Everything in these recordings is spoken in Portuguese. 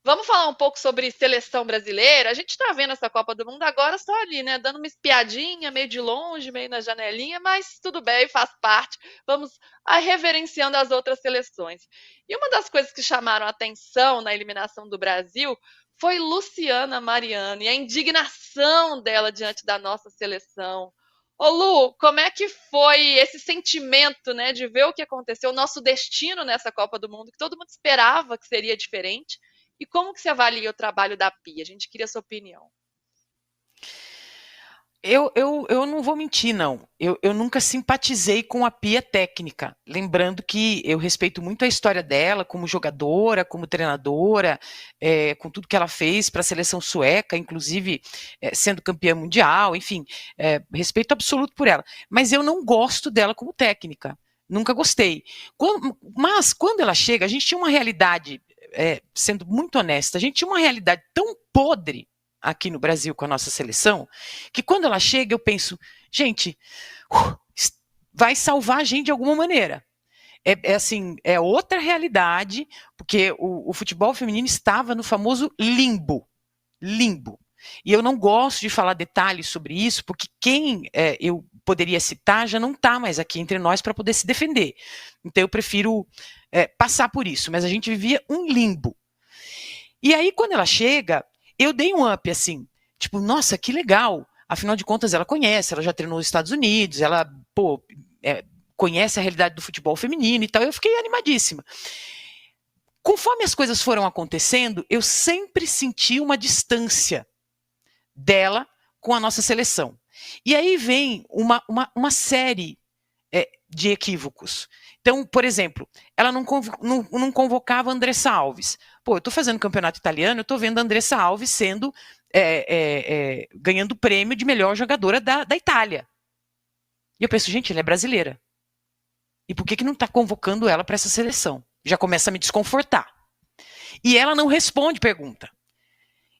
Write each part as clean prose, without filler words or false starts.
Vamos falar um pouco sobre seleção brasileira? A gente está vendo essa Copa do Mundo agora só ali, né? Dando uma espiadinha, meio de longe, meio na janelinha, mas tudo bem, faz parte. Vamos reverenciando as outras seleções. E uma das coisas que chamaram a atenção na eliminação do Brasil foi Luciana Mariano e a indignação dela diante da nossa seleção. Ô Lu, como é que foi esse sentimento, né, de ver o que aconteceu, o nosso destino nessa Copa do Mundo, que todo mundo esperava que seria diferente? E como que você avalia o trabalho da Pia? A gente queria a sua opinião. Eu não vou mentir, não. Eu nunca simpatizei com a Pia técnica. Lembrando que eu respeito muito a história dela como jogadora, como treinadora, com tudo que ela fez para a seleção sueca, inclusive sendo campeã mundial, enfim, respeito absoluto por ela. Mas eu não gosto dela como técnica. Nunca gostei. Mas quando ela chega, a gente tinha uma realidade, sendo muito honesta, a gente tinha uma realidade tão podre aqui no Brasil com a nossa seleção, que quando ela chega eu penso, gente, vai salvar a gente de alguma maneira. Assim, é outra realidade, porque o futebol feminino estava no famoso limbo. Limbo. E eu não gosto de falar detalhes sobre isso, porque quem eu poderia citar já não está mais aqui entre nós para poder se defender. Então eu prefiro passar por isso, mas a gente vivia um limbo. E aí, quando ela chega, eu dei um up, assim, tipo, nossa, que legal. Afinal de contas, ela conhece, ela já treinou nos Estados Unidos, ela, pô, conhece a realidade do futebol feminino e tal. Eu fiquei animadíssima. Conforme as coisas foram acontecendo, eu sempre senti uma distância dela com a nossa seleção. E aí vem uma série de equívocos. Então, por exemplo, ela não convocava a Andressa Alves. Pô, eu estou fazendo campeonato italiano, eu estou vendo a Andressa Alves sendo ganhando o prêmio de melhor jogadora da Itália. E eu penso, gente, ela é brasileira. E por que não está convocando ela para essa seleção? Já começa a me desconfortar. E ela não responde pergunta.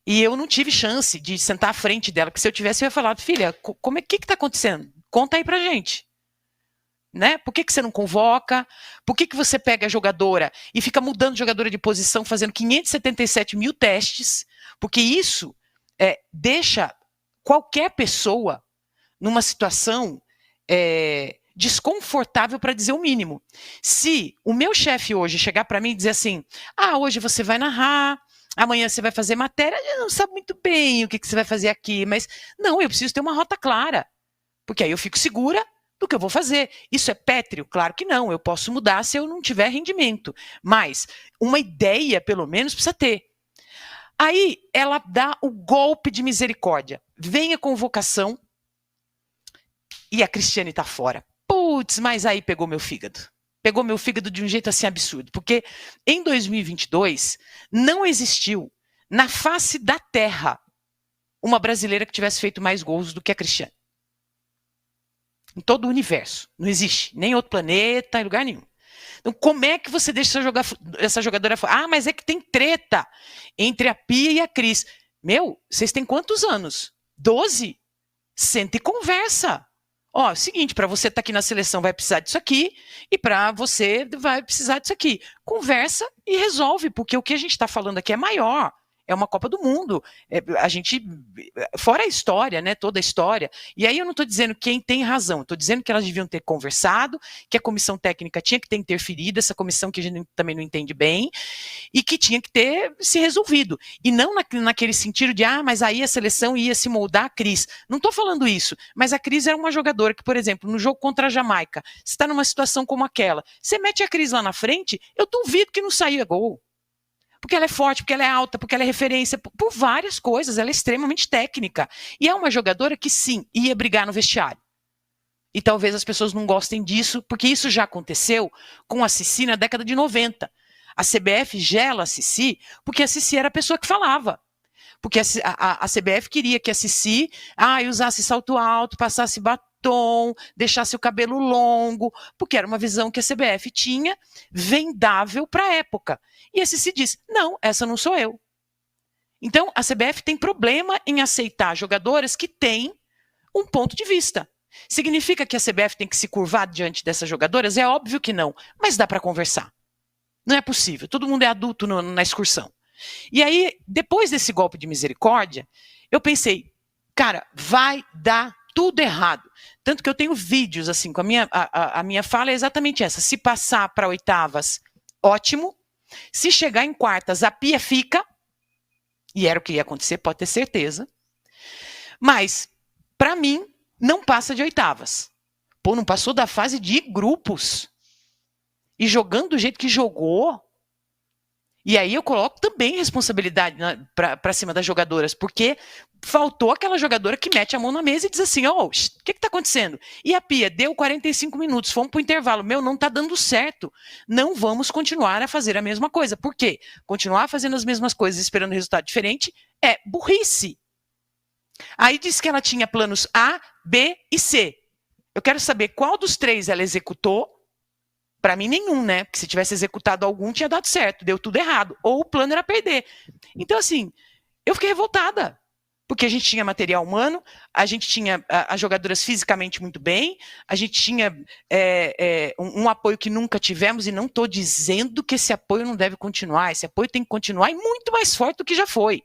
E eu não tive chance de sentar à frente dela, porque se eu tivesse, eu ia falar, filha, como que está acontecendo? Conta aí pra gente. Né? Por que você não convoca? Por que você pega a jogadora e fica mudando de jogadora de posição, fazendo 577 mil testes? Porque isso deixa qualquer pessoa numa situação desconfortável, para dizer o mínimo. Se o meu chefe hoje chegar para mim e dizer assim, hoje você vai narrar, amanhã você vai fazer matéria, eu não sabe muito bem o que você vai fazer aqui, mas não, eu preciso ter uma rota clara, porque aí eu fico segura do que eu vou fazer. Isso é pétreo? Claro que não, eu posso mudar se eu não tiver rendimento, mas uma ideia, pelo menos, precisa ter. Aí ela dá o golpe de misericórdia. Vem a convocação e a Cristiane tá fora. Putz, mas aí pegou meu fígado. Pegou meu fígado de um jeito assim absurdo, porque em 2022 não existiu na face da terra uma brasileira que tivesse feito mais gols do que a Cristiane. Em todo o universo. Não existe. Nem outro planeta, em lugar nenhum. Então, como é que você deixa essa jogadora fora? Mas é que tem treta entre a Pia e a Cris. Meu, vocês têm quantos anos? 12? Senta e conversa. Ó, seguinte, para você estar aqui na seleção vai precisar disso aqui, e para você vai precisar disso aqui. Conversa e resolve, porque o que a gente está falando aqui é maior. É uma Copa do Mundo. A gente, fora a história, né? Toda a história. E aí eu não estou dizendo quem tem razão, estou dizendo que elas deviam ter conversado, que a comissão técnica tinha que ter interferido, essa comissão que a gente também não entende bem, e que tinha que ter se resolvido. E não naquele sentido de, mas aí a seleção ia se moldar a Cris. Não estou falando isso, mas a Cris era uma jogadora que, por exemplo, no jogo contra a Jamaica, se está numa situação como aquela, você mete a Cris lá na frente, eu duvido que não saia gol. Porque ela é forte, porque ela é alta, porque ela é referência, por várias coisas, ela é extremamente técnica. E é uma jogadora que, sim, ia brigar no vestiário. E talvez as pessoas não gostem disso, porque isso já aconteceu com a Cici na década de 90. A CBF gela a Cici, porque a Cici era a pessoa que falava. Porque a CBF queria que a Cici usasse salto alto, passasse batom, deixasse o cabelo longo, porque era uma visão que a CBF tinha vendável para a época. E a Cici diz, não, essa não sou eu. Então, a CBF tem problema em aceitar jogadoras que têm um ponto de vista. Significa que a CBF tem que se curvar diante dessas jogadoras? É óbvio que não, mas dá para conversar. Não é possível, todo mundo é adulto na excursão. E aí, depois desse golpe de misericórdia, eu pensei, cara, vai dar tudo errado. Tanto que eu tenho vídeos, assim, com a minha fala é exatamente essa. Se passar para oitavas, ótimo. Se chegar em quartas, a Pia fica. E era o que ia acontecer, pode ter certeza. Mas, para mim, não passa de oitavas. Pô, não passou da fase de grupos. E jogando do jeito que jogou. E aí eu coloco também responsabilidade para cima das jogadoras, porque faltou aquela jogadora que mete a mão na mesa e diz assim, o que está acontecendo? E a Pia, deu 45 minutos, fomos para o intervalo, não está dando certo, não vamos continuar a fazer a mesma coisa. Por quê? Continuar fazendo as mesmas coisas esperando resultado diferente é burrice. Aí disse que ela tinha planos A, B e C. Eu quero saber qual dos 3 ela executou. Para mim, nenhum, né? Porque se tivesse executado algum, tinha dado certo, deu tudo errado. Ou o plano era perder. Então, assim, eu fiquei revoltada. Porque a gente tinha material humano, a gente tinha as jogadoras fisicamente muito bem, a gente tinha um apoio que nunca tivemos, e não estou dizendo que esse apoio não deve continuar, esse apoio tem que continuar e muito mais forte do que já foi.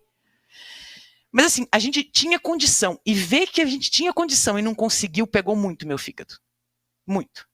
Mas, assim, a gente tinha condição, e ver que a gente tinha condição e não conseguiu, pegou muito meu fígado. Muito.